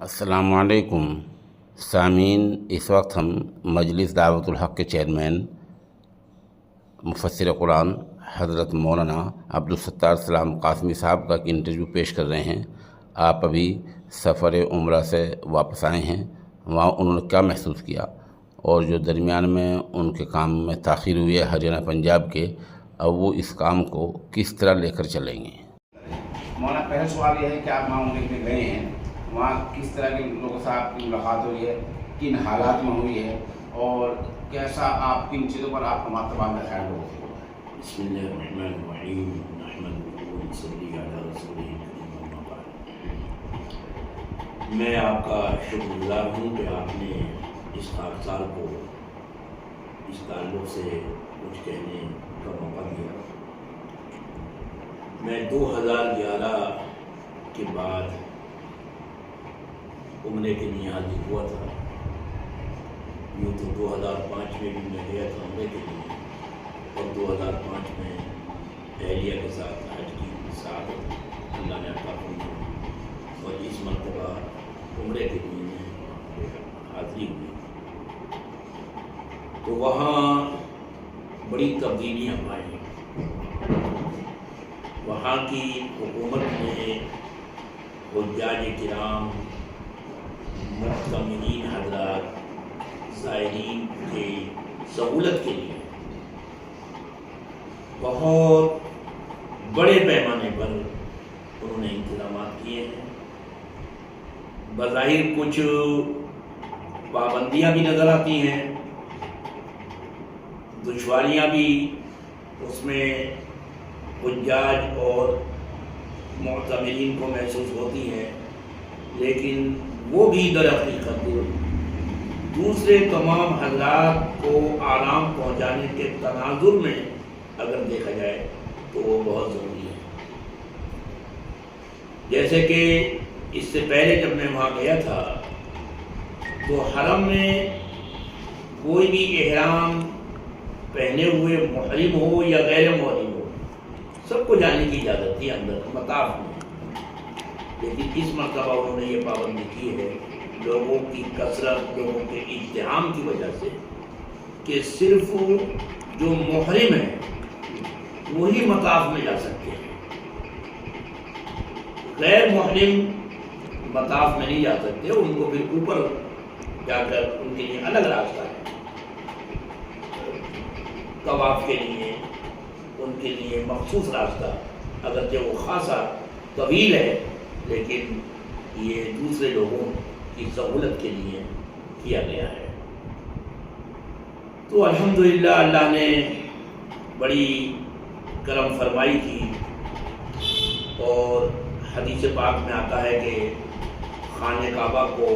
السلام علیکم سامعین، اس وقت ہم مجلس دعوت الحق کے چیئرمین مفسر قرآن حضرت مولانا عبدالستار سلام قاسمی صاحب کا انٹرویو پیش کر رہے ہیں۔ آپ ابھی سفر عمرہ سے واپس آئے ہیں، وہاں انہوں نے کیا محسوس کیا اور جو درمیان میں ان کے کام میں تاخیر ہوئی ہے ہریانہ پنجاب کے، اب وہ اس کام کو کس طرح لے کر چلیں گے۔ مولانا پہلا سوال یہ ہے کہ آپ وہاں عمرے میں گئے ہیں، وہاں کس طرح کے لوگوں سے آپ کی ملاقات ہوئی ہے، کن حالات میں ہوئی ہے اور کیسا آپ کن چیزوں پر آپ کا ماتبان کا خیال لوگوں سے؟ بسم اللہ الرحمن الرحیم، نحمدہ و نصلی علی رسولہ الکریم، اما بعد۔ میں آپ کا شکر گزار ہوں کہ آپ نے اس خاکسار کو اس تعلق سے کچھ کہنے کا موقع دیا۔ میں 2011 کے بعد عمرے کے لیے حاضر ہوا تھا۔ یوں تو 2005 میں بھی میں گیا تھا عمرے کے لیے، اور 2005 میں اہلیہ کے ساتھ حج کی سعادت اللہ نے عطا فرمائی، اور اس مرتبہ عمرے کے لیے میں حاضری ہوئی تو وہاں بڑی تبدیلیاں آئیں۔ وہاں کی حکومت نے حجاج کرام، معتمرین حضرات، زائرین کی سہولت کے لیے بہت بڑے پیمانے پر انہوں نے انتظامات کیے ہیں۔ بظاہر کچھ پابندیاں بھی نظر آتی ہیں، دشواریاں بھی اس میں حجاج اور معتمرین کو محسوس ہوتی ہیں، لیکن وہ بھی در حقیقت دوسرے تمام حضرات کو آرام پہنچانے کے تناظر میں اگر دیکھا جائے تو وہ بہت ضروری ہے۔ جیسے کہ اس سے پہلے جب میں وہاں گیا تھا تو حرم میں کوئی بھی احرام پہنے ہوئے محرم ہو یا غیر محرم ہو، سب کو جانے کی اجازت تھی اندر مطاف میں، لیکن اس مرتبہ انہوں نے یہ پابندی کی ہے لوگوں کی کثرت، لوگوں کے اجتہام کی وجہ سے، کہ صرف جو محرم ہیں وہی مطاف میں جا سکتے ہیں، غیر محرم مطاف میں نہیں جا سکتے، ان کو پھر اوپر جا کر ان کے لیے الگ راستہ ہے طواف کے لیے، ان کے لیے مخصوص راستہ، اگرچہ وہ خاصا طویل ہے لیکن یہ دوسرے لوگوں کی سہولت کے لیے کیا گیا ہے۔ تو الحمدللہ اللہ نے بڑی کرم فرمائی کی، اور حدیث پاک میں آتا ہے کہ خانہ کعبہ کو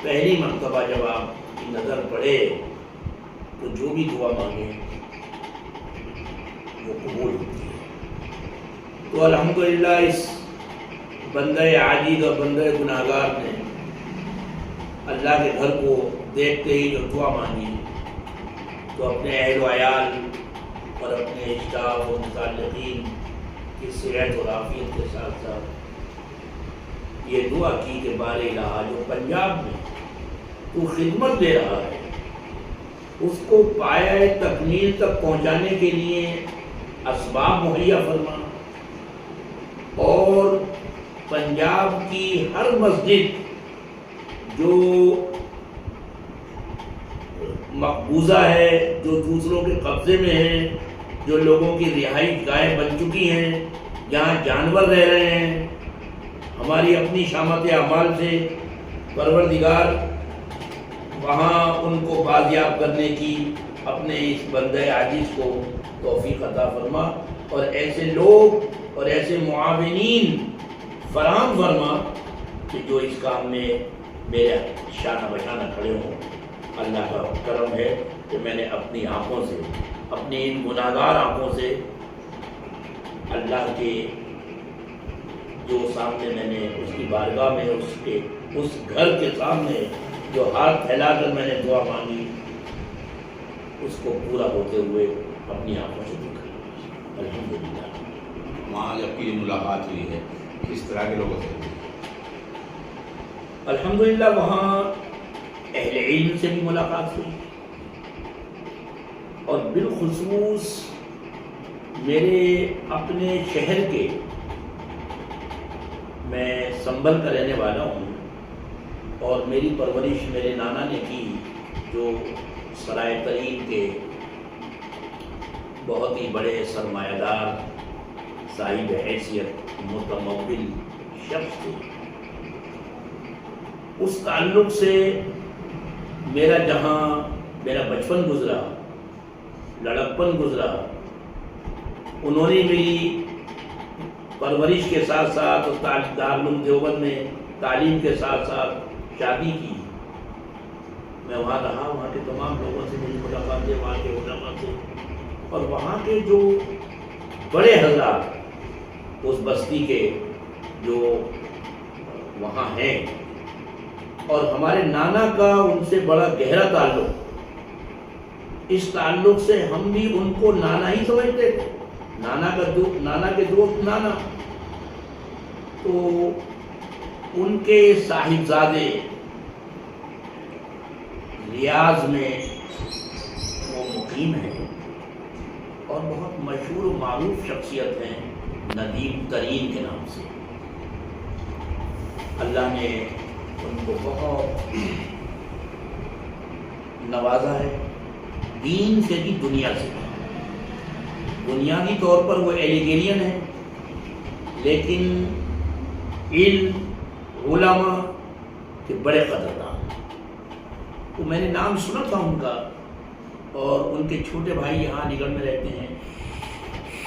پہلی مرتبہ جب آپ کی نظر پڑے تو جو بھی دعا مانگے وہ قبول ہوتی ہے۔ تو الحمدللہ اس بندہ عاجز اور بندہ گناہگار نے اللہ کے گھر کو دیکھتے ہی جو دعا مانگی، تو اپنے اہل و عیال اور اپنے اسٹاف و متعلقین کی صحت اور عافیت کے ساتھ ساتھ یہ دعا کی کہ بار الہ جو پنجاب میں تو خدمت دے رہا ہے اس کو پایہ تکمیل تک پہنچانے کے لیے اسباب مہیا فرما، اور پنجاب کی ہر مسجد جو مقبوضہ ہے، جو دوسروں کے قبضے میں ہے، جو لوگوں کی رہائش گاہیں بن چکی ہیں، جہاں جانور رہ رہے ہیں، ہماری اپنی شامت اعمال سے پروردگار وہاں ان کو بازیاب کرنے کی اپنے اس بندہ عاجز کو توفیق عطا فرما، اور ایسے لوگ اور ایسے معاونین فراہم فرما کہ جو اس کام میں میرے شانہ بشانہ کھڑے ہوں۔ اللہ کا کرم ہے کہ میں نے اپنی آنکھوں سے، اپنی ان گناہگار آنکھوں سے اللہ کے جو سامنے میں نے اس کی بارگاہ میں اس گھر کے سامنے جو ہاتھ پھیلا کر میں نے دعا مانگی اس کو پورا ہوتے ہوئے اپنی آنکھوں سے دیکھا۔ الحمدللہ۔ وہاں جب کی ملاقات ہوئی ہے کس طرح کے لوگوں سے؟ الحمدللہ وہاں اہل علم سے بھی ملاقات ہوئی، اور بالخصوص میرے اپنے شہر کے، میں سنبھل کا رہنے والا ہوں، اور میری پرورش میرے نانا نے کی، جو سرائے ترین کے بہت ہی بڑے سرمایہ دار صاحب حیثیت متمول شخص تھے۔ اس تعلق سے میرا جہاں میرا بچپن گزرا، لڑکپن گزرا، انہوں نے میری پرورش کے ساتھ ساتھ دارالعلوم دیوبند میں تعلیم کے ساتھ ساتھ شادی کی۔ میں وہاں رہا، وہاں کے تمام لوگوں سے میری ملاقات ہے، وہاں کے علماء سے، اور وہاں کے جو بڑے حضرات اس بستی کے جو وہاں ہیں، اور ہمارے نانا کا ان سے بڑا گہرا تعلق، اس تعلق سے ہم بھی ان کو نانا ہی سمجھتے تھے، نانا کے دوست نانا۔ تو ان کے صاحبزادے ریاض میں وہ مقیم ہیں، اور بہت مشہور و معروف شخصیت ہیں، ندیم ترین کے نام سے۔ اللہ نے ان کو بہت نوازا ہے، دین سے بھی دنیا سے۔ بنیادی طور پر وہ ایلیگیرین ہیں، لیکن علم علماء کے بڑے قدردان۔ تو میں نے نام سنا تھا ان کا، اور ان کے چھوٹے بھائی یہاں علی گڑھ میں رہتے ہیں،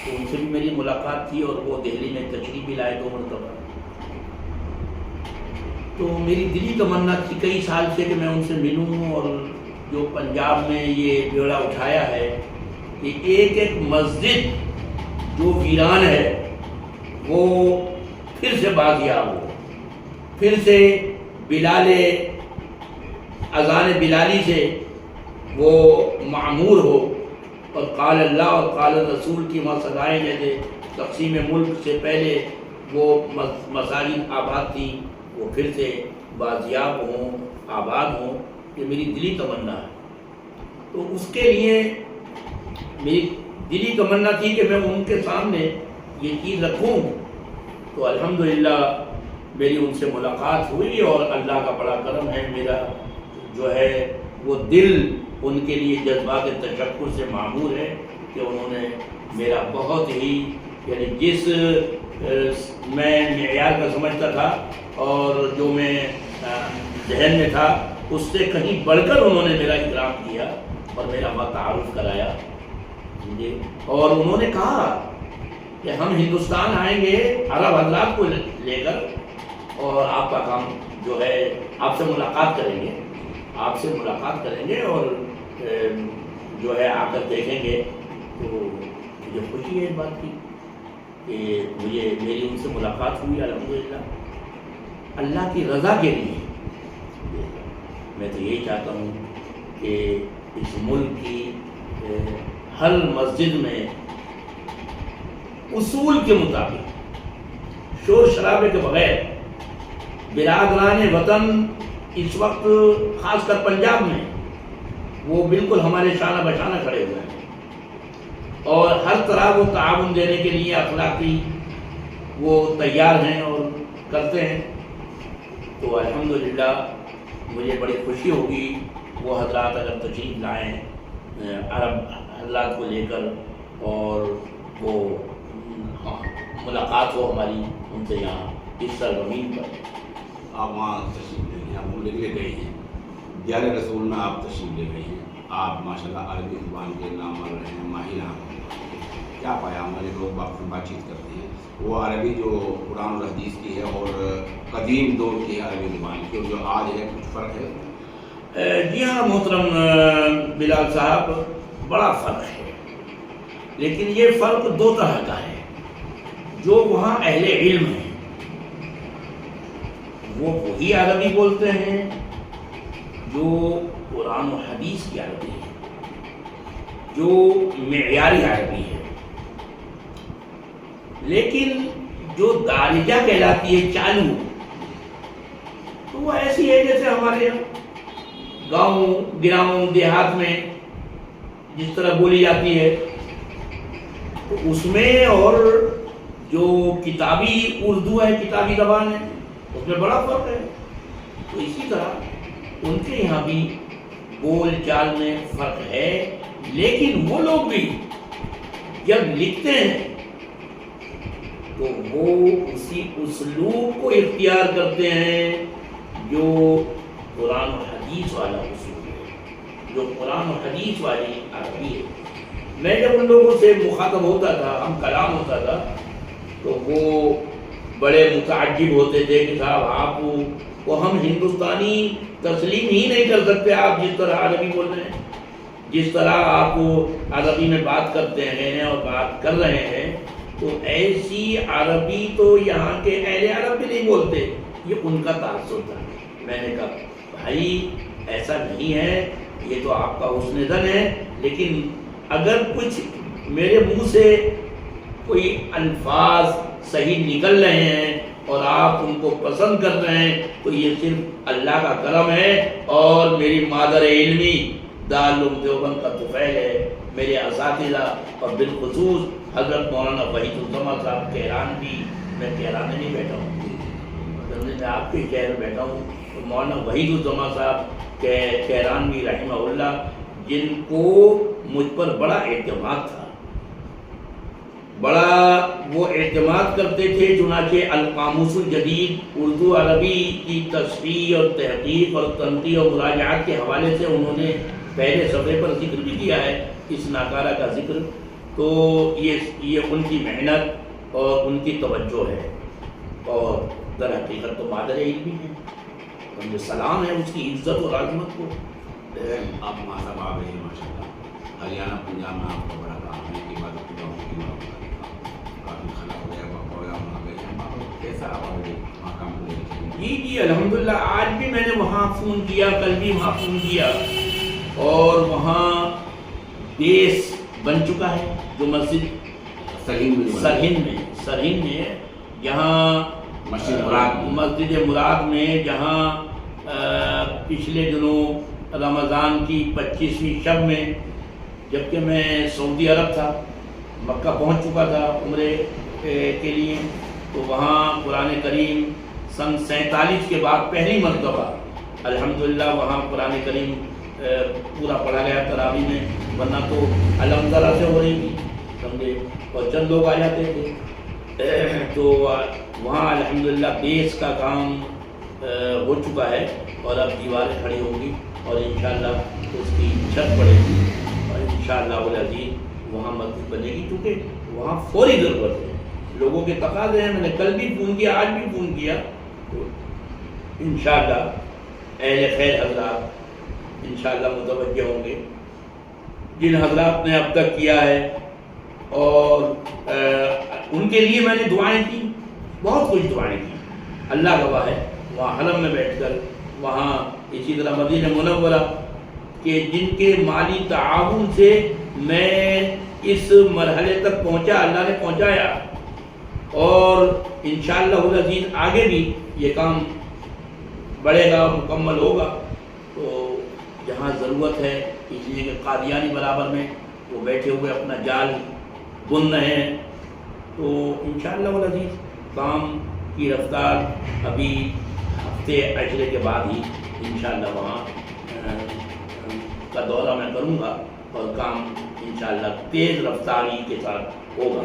تو ان سے بھی میری ملاقات تھی، اور وہ دہلی میں تشریف بھی لائے 2 مرتبہ۔ تو میری دلی تمنا تھی کئی سال سے کہ میں ان سے ملوں، اور جو پنجاب میں یہ بیڑا اٹھایا ہے کہ ایک ایک مسجد جو ویران ہے وہ پھر سے بازیاب ہو، پھر سے اذان بلالی سے وہ معمور ہو، اور قال اللہ اور قال رسول کی صدائیں جیسے تقسیم ملک سے پہلے وہ مساجد آباد تھی، وہ پھر سے بازیاب ہوں، آباد ہوں۔ یہ میری دلی تمنا ہے۔ تو اس کے لیے میری دلی تمنا تھی کہ میں ان کے سامنے یہ چیز رکھوں۔ تو الحمدللہ میری ان سے ملاقات ہوئی، اور اللہ کا بڑا کرم ہے، میرا جو ہے وہ دل ان کے لیے جذبات تشکر سے معمور ہے کہ انہوں نے میرا بہت ہی، یعنی جس میں معیار کا سمجھتا تھا اور جو میں ذہن میں تھا، اس سے کہیں بڑھ کر انہوں نے میرا اکرام کیا اور میرا تعارف کرایا۔ اور انہوں نے کہا کہ ہم ہندوستان آئیں گے عرب حضرات کو لے کر، اور آپ کا کام جو ہے آپ سے ملاقات کریں گے، اور جو ہے آ کر دیکھیں گے۔ تو مجھے خوشی ہے اس بات کی کہ میری ان سے ملاقات ہوئی، الحمدللہ اللہ کی رضا کے لیے۔ میں تو یہی چاہتا ہوں کہ اس ملک کی ہر مسجد میں اصول کے مطابق، شور شرابے کے بغیر، برادران وطن اس وقت خاص کر پنجاب میں وہ بالکل ہمارے شانہ بشانہ کھڑے ہوئے ہیں، اور ہر طرح وہ تعاون دینے کے لیے اخلاقی وہ تیار ہیں اور کرتے ہیں۔ تو الحمدللہ مجھے بڑی خوشی ہوگی وہ حضرات اگر تشریف لائیں عرب حضرات کو لے کر، اور وہ ملاقات ہو ہماری ان سے یہاں اس سرزمین پر۔ آپ وہاں تشریف لے گئے، آپ لے گئے ہیں، دیار رسول میں آپ تشریف لے گئے ہیں، آپ ماشاءاللہ عربی زبان کے نامور رہے ہیں، ماہر ہیں۔ کیا پایا؟ ہمارے لوگ بات چیت کرتے ہیں، وہ عربی جو قرآن و حدیث کی ہے اور قدیم دور کی ہے عربی زبان کی، اور جو آج ہے کچھ فرق ہے؟ جی ہاں محترم بلال صاحب، بڑا فرق ہے، لیکن یہ فرق 2 طرح کا ہے۔ جو وہاں اہل علم ہیں وہ وہی عربی بولتے ہیں جو قرآن و حدیث کی عربی ہے، جو معیاری عربی ہے۔ لیکن جو دارجہ کہلاتی ہے، چالو، تو وہ ایسی ہے جیسے ہمارے گاؤں گراؤں دیہات میں جس طرح بولی جاتی ہے، تو اس میں اور جو کتابی اردو ہے، کتابی زبان ہے، اس میں بڑا فرق ہے۔ تو اسی طرح ان کے یہاں بھی بول چال میں فرق ہے، لیکن وہ لوگ بھی جب لکھتے ہیں تو وہ اسی اسلوب کو اختیار کرتے ہیں جو قرآن و حدیث والا اسلوب ہے، جو قرآن و حدیث والی عربی ہے۔ میں جب ان لوگوں سے مخاطب ہوتا تھا، ہم کلام ہوتا تھا، تو وہ بڑے متعجب ہوتے تھے کہ صاحب آپ کو ہم ہندوستانی تسلیم ہی نہیں کر سکتے، آپ جس طرح عربی بول رہے ہیں، جس طرح آپ عربی میں بات کرتے ہیں اور بات کر رہے ہیں، تو ایسی عربی تو یہاں کے اہل عرب بھی نہیں بولتے، یہ ان کا تعصب تھا۔ میں نے کہا بھائی ایسا نہیں ہے، یہ تو آپ کا حسن ظن ہے، لیکن اگر کچھ میرے منہ سے کوئی الفاظ صحیح نکل رہے ہیں اور آپ ان کو پسند کر رہے ہیں تو یہ صرف اللہ کا کرم ہے اور میری مادر علمی دارالعلوم دیوبند کا طفیل ہے۔ میرے اساتذہ اور بالخصوص حضرت مولانا وحید الزماں صاحب کیران بھی، میں کیران میں نہیں بیٹھا ہوں، میں آپ کے شہر میں بیٹھا ہوں، تو مولانا وحید الزماں صاحب کیران بھی رحمہ اللہ، جن کو مجھ پر بڑا اعتماد تھا، بڑا وہ اعتماد کرتے تھے، چنانچہ القاموس الجدید اردو عربی کی تصحیح اور تحقیق اور تنقیح اور مراجعات کے حوالے سے انہوں نے پہلے صفحے پر ذکر بھی کیا ہے اس ناکارہ کا ذکر۔ تو یہ ان کی محنت اور ان کی توجہ ہے، اور در حقیقت تو مادر علمی ہے، مجھے سلام ہے اس کی عزت اور عظمت کو۔ آپ مذہب آ گئے ماشاء اللہ، ہریانہ پنجاب میں آپ کا بڑا کام ہے، عبادت گاہوں کی کافی خلا ہو گیا، پروگرام آ گئے، کیسا آپ وہاں کام کو لے؟ جی الحمدللہ، آج بھی میں نے وہاں فون کیا، کل بھی وہاں فون کیا، اور وہاں بیس بن چکا ہے جو مسجد سرہند میں جہاں مسجد مراد میں، جہاں پچھلے دنوں رمضان کی 25ویں شب میں، جبکہ میں سعودی عرب تھا، مکہ پہنچ چکا تھا عمرے کے لیے، تو وہاں قرآن کریم سن 47 کے بعد پہلی مرتبہ الحمدللہ وہاں قرآن کریم پورا پڑھا گیا تراویح میں، ورنہ تو الحمدللہ سے ہو رہی تھی سمجھے، اور چند لوگ آ جاتے تھے، تو وہاں الحمدللہ بیس کا کام ہو چکا ہے، اور اب دیواریں کھڑی ہوں گی اور انشاءاللہ اس کی چھت پڑے گی، اور انشاءاللہ العزیز وہاں مسجد بنے گی، کیونکہ وہاں فوری ضرورت ہے، لوگوں کے تقاضے ہیں۔ میں نے کل بھی فون کیا، آج بھی فون کیا، تو انشاءاللہ اہل خیر حضرات انشاءاللہ متوجہ ہوں گے، جن حضرات نے اب تک کیا ہے، اور ان کے لیے میں نے دعائیں کی، بہت کچھ دعائیں کی، اللہ گواہ ہے، وہاں حرم میں بیٹھ کر، وہاں اسی طرح مدینہ منورہ کہ جن کے مالی تعاون سے میں اس مرحلے تک پہنچا، اللہ نے پہنچایا، اور انشاءاللہ العزیز آگے بھی یہ کام بڑھے گا، مکمل ہوگا۔ تو جہاں ضرورت ہے، اس لیے کہ قادیانی برابر میں وہ بیٹھے ہوئے اپنا جال بن رہے ہیں، تو انشاءاللہ العزیز کام کی رفتار ابھی ہفتے عشرے کے بعد ہی انشاءاللہ وہاں کا دورہ میں کروں گا، اور کام انشاءاللہ تیز رفتاری کے ساتھ ہوگا۔